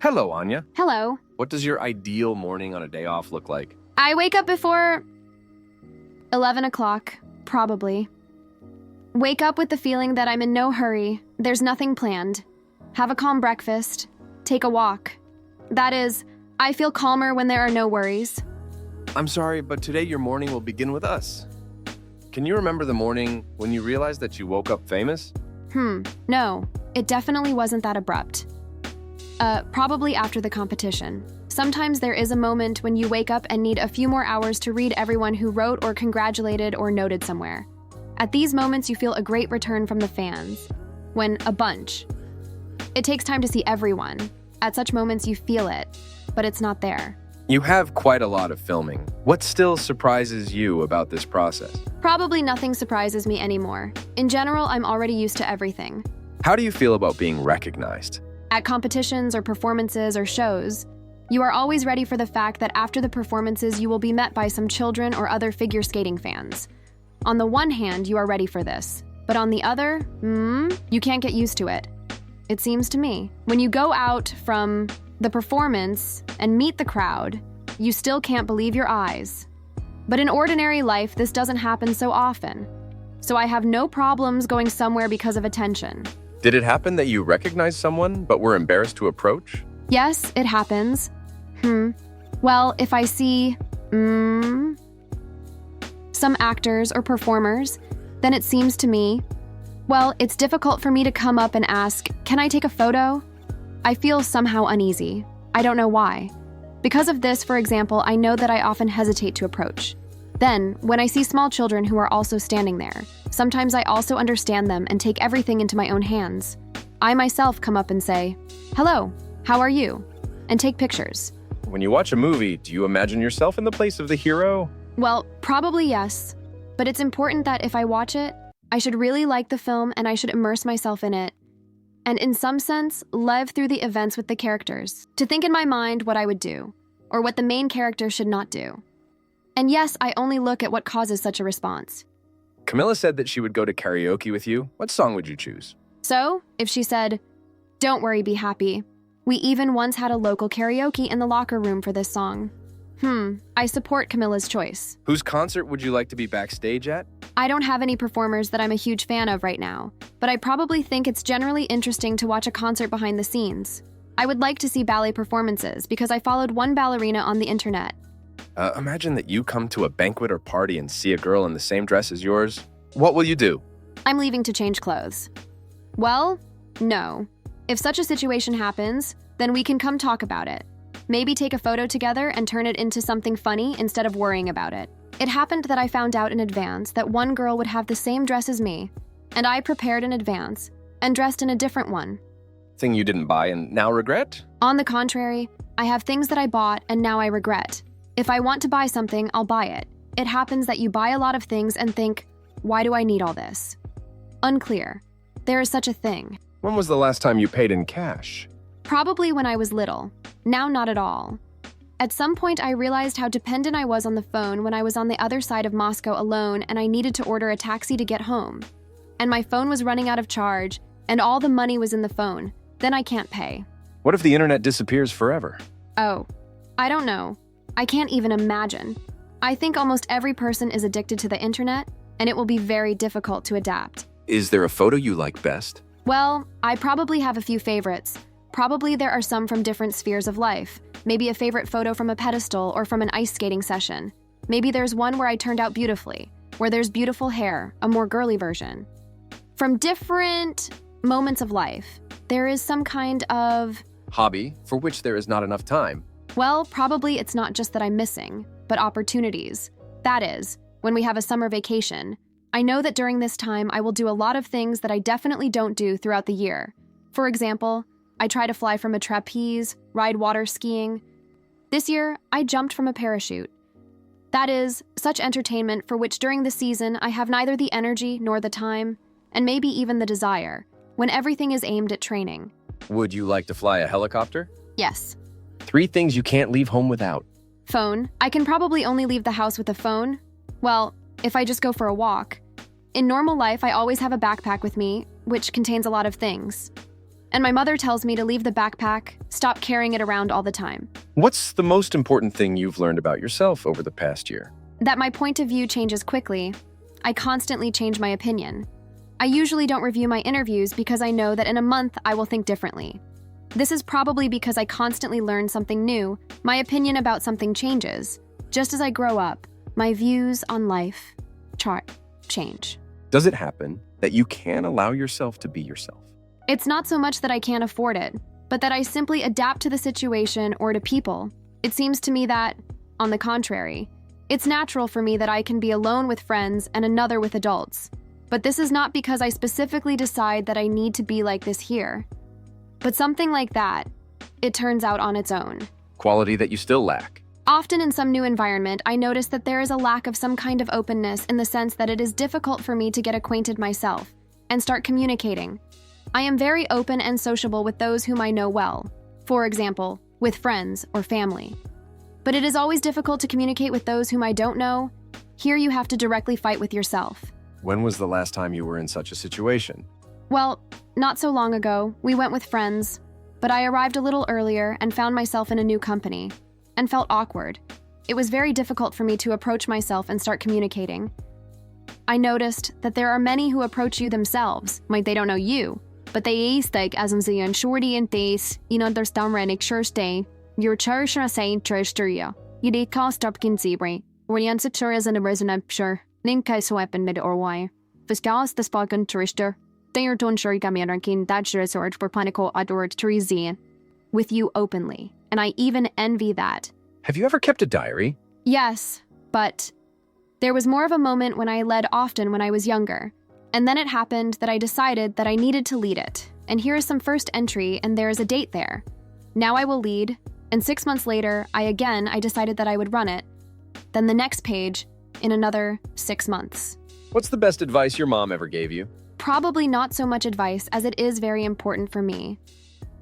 Hello, Anya. Hello. What does your ideal morning on a day off look like? I wake up before 11 o'clock, probably. Wake up with the feeling that I'm in no hurry, there's nothing planned. Have a calm breakfast, take a walk. That is, I feel calmer when there are no worries. I'm sorry, but today your morning will begin with us. Can you remember the morning when you realized that you woke up famous? No, it definitely wasn't that abrupt. Probably after the competition. Sometimes there is a moment when you wake up and need a few more hours to read everyone who wrote or congratulated or noted somewhere. At these moments, you feel a great return from the fans. When a bunch. It takes time to see everyone. At such moments, you feel it, but it's not there. You have quite a lot of filming. What still surprises you about this process? Probably nothing surprises me anymore. In general, I'm already used to everything. How do you feel about being recognized? At competitions or performances or shows, you are always ready for the fact that after the performances, you will be met by some children or other figure skating fans. On the one hand, you are ready for this, but on the other, you can't get used to it. It seems to me. When you go out from the performance and meet the crowd, you still can't believe your eyes. But in ordinary life, this doesn't happen so often. So I have no problems going somewhere because of attention. Did it happen that you recognized someone but were embarrassed to approach? Yes, it happens. Well, if I see, some actors or performers, then it seems to me, well, it's difficult for me to come up and ask, can I take a photo? I feel somehow uneasy. I don't know why. Because of this, for example, I know that I often hesitate to approach. Then, when I see small children who are also standing there, sometimes I also understand them and take everything into my own hands. I myself come up and say, hello, how are you? And take pictures. When you watch a movie, do you imagine yourself in the place of the hero? Well, probably yes. But it's important that if I watch it, I should really like the film and I should immerse myself in it. And in some sense, live through the events with the characters, to think in my mind what I would do, or what the main character should not do. And yes, I only look at what causes such a response. Camilla said that she would go to karaoke with you. What song would you choose? So, if she said, don't worry, be happy. We even once had a local karaoke in the locker room for this song. I support Camilla's choice. Whose concert would you like to be backstage at? I don't have any performers that I'm a huge fan of right now, but I probably think it's generally interesting to watch a concert behind the scenes. I would like to see ballet performances because I followed one ballerina on the internet. Imagine that you come to a banquet or party and see a girl in the same dress as yours. What will you do? I'm leaving to change clothes. Well, no. If such a situation happens, then we can come talk about it. Maybe take a photo together and turn it into something funny instead of worrying about it. It happened that I found out in advance that one girl would have the same dress as me, and I prepared in advance and dressed in a different one. Thing you didn't buy and now regret? On the contrary, I have things that I bought and now I regret. If I want to buy something, I'll buy it. It happens that you buy a lot of things and think, why do I need all this? Unclear. There is such a thing. When was the last time you paid in cash? Probably when I was little. Now not at all. At some point, I realized how dependent I was on the phone when I was on the other side of Moscow alone and I needed to order a taxi to get home. And my phone was running out of charge, and all the money was in the phone. Then I can't pay. What if the internet disappears forever? Oh, I don't know. I can't even imagine. I think almost every person is addicted to the internet, and it will be very difficult to adapt. Is there a photo you like best? Well, I probably have a few favorites. Probably there are some from different spheres of life. Maybe a favorite photo from a pedestal or from an ice skating session. Maybe there's one where I turned out beautifully, where there's beautiful hair, a more girly version. From different moments of life, there is some kind of hobby for which there is not enough time. Well, probably it's not just that I'm missing, but opportunities. That is, when we have a summer vacation, I know that during this time I will do a lot of things that I definitely don't do throughout the year. For example, I try to fly from a trapeze, ride water skiing. This year, I jumped from a parachute. That is, such entertainment for which during the season I have neither the energy nor the time, and maybe even the desire, when everything is aimed at training. Would you like to fly a helicopter? Yes. 3 things you can't leave home without. Phone. I can probably only leave the house with a phone. Well, if I just go for a walk. In normal life, I always have a backpack with me, which contains a lot of things. And my mother tells me to leave the backpack, stop carrying it around all the time. What's the most important thing you've learned about yourself over the past year? That my point of view changes quickly. I constantly change my opinion. I usually don't review my interviews because I know that in a month I will think differently. This is probably because I constantly learn something new. My opinion about something changes. Just as I grow up, my views on life change. Does it happen that you can't allow yourself to be yourself? It's not so much that I can't afford it, but that I simply adapt to the situation or to people. It seems to me that, on the contrary, it's natural for me that I can be alone with friends and another with adults. But this is not because I specifically decide that I need to be like this here. But something like that, it turns out on its own. Quality that you still lack. Often in some new environment, I notice that there is a lack of some kind of openness in the sense that it is difficult for me to get acquainted myself and start communicating. I am very open and sociable with those whom I know well, for example, with friends or family. But it is always difficult to communicate with those whom I don't know. Here you have to directly fight with yourself. When was the last time you were in such a situation? Well, not so long ago, we went with friends, but I arrived a little earlier and found myself in a new company, and felt awkward. It was very difficult for me to approach myself and start communicating. I noticed that there are many who approach you themselves, like they don't know you, but they like as I'm saying shorty and this, understand renik sure your church or saying church to you. You did cost up kinzibri, or the answer is in a resident sure. Ninka so weapon mid or why. Viscals the spoken trister. They are done sure got me ranking that sure sword for panical adored Teresian. With you openly, and I even envy that. Have you ever kept a diary? Yes, but there was more of a moment when I led often when I was younger. And then it happened that I decided that I needed to lead it. And here is some first entry, and there is a date there. Now I will lead, and 6 months later, I decided that I would run it. Then the next page, in another 6 months. What's the best advice your mom ever gave you? Probably not so much advice as it is very important for me.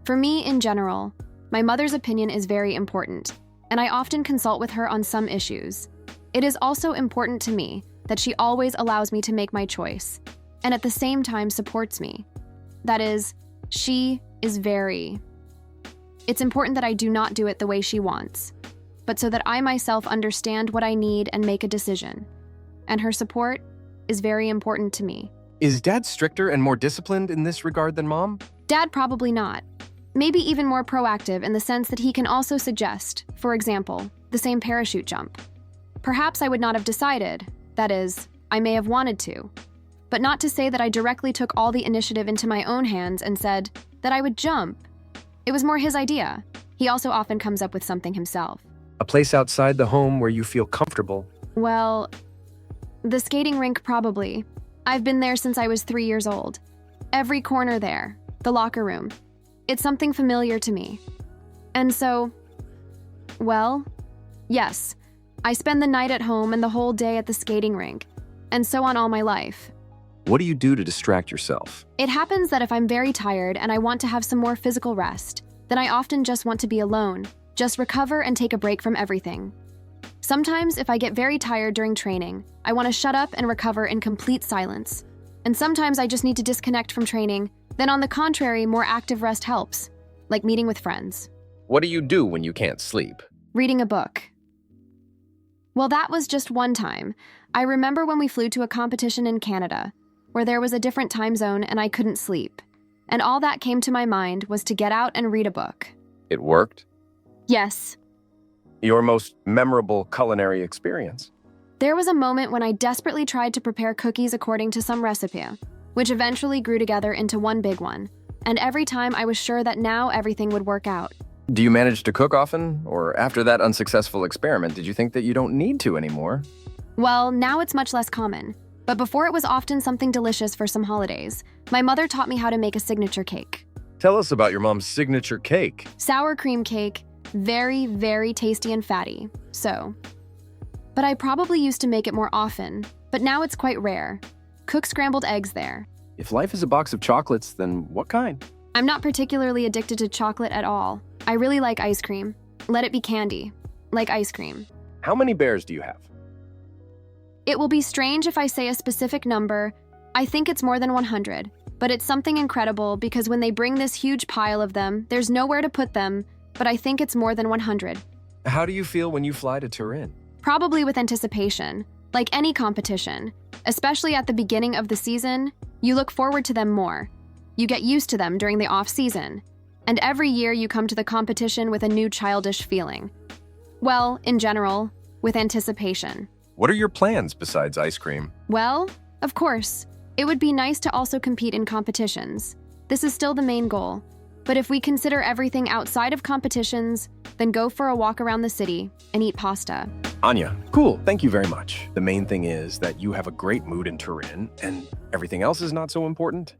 For me, in general, my mother's opinion is very important, and I often consult with her on some issues. It is also important to me that she always allows me to make my choice, and at the same time supports me. That is, she is very... It's important that I do not do it the way she wants, but so that I myself understand what I need and make a decision. And her support is very important to me. Is Dad stricter and more disciplined in this regard than Mom? Dad probably not. Maybe even more proactive in the sense that he can also suggest, for example, the same parachute jump. Perhaps I would not have decided, that is, I may have wanted to, but not to say that I directly took all the initiative into my own hands and said that I would jump. It was more his idea. He also often comes up with something himself. A place outside the home where you feel comfortable. Well, the skating rink probably. I've been there since I was 3 years old. Every corner there, the locker room. It's something familiar to me. And so, well, yes, I spend the night at home and the whole day at the skating rink, and so on all my life. What do you do to distract yourself? It happens that if I'm very tired and I want to have some more physical rest, then I often just want to be alone, just recover and take a break from everything. Sometimes, if I get very tired during training, I want to shut up and recover in complete silence. And sometimes I just need to disconnect from training. Then on the contrary, more active rest helps, like meeting with friends. What do you do when you can't sleep? Reading a book. Well, that was just one time. I remember when we flew to a competition in Canada, where there was a different time zone and I couldn't sleep. And all that came to my mind was to get out and read a book. It worked? Yes. Your most memorable culinary experience? There was a moment when I desperately tried to prepare cookies according to some recipe, which eventually grew together into one big one. And every time I was sure that now everything would work out. Do you manage to cook often? Or after that unsuccessful experiment, did you think that you don't need to anymore? Well, now it's much less common. But before it was often something delicious for some holidays. My mother taught me how to make a signature cake. Tell us about your mom's signature cake. Sour cream cake, very, very tasty and fatty. But I probably used to make it more often, but now it's quite rare. Cook scrambled eggs there. If life is a box of chocolates, then what kind? I'm not particularly addicted to chocolate at all. I really like ice cream. Let it be candy. Like ice cream. How many bears do you have? It will be strange if I say a specific number. I think it's more than 100. but it's something incredible because when they bring this huge pile of them, there's nowhere to put them, but I think it's more than 100. How do you feel when you fly to Turin? Probably with anticipation, like any competition. Especially at the beginning of the season, you look forward to them more. You get used to them during the off-season. And every year you come to the competition with a new childish feeling. Well, in general, with anticipation. What are your plans besides ice cream? Well, of course, it would be nice to also compete in competitions. This is still the main goal. But if we consider everything outside of competitions, then go for a walk around the city and eat pasta. Anya, cool, thank you very much. The main thing is that you have a great mood in Turin, and everything else is not so important.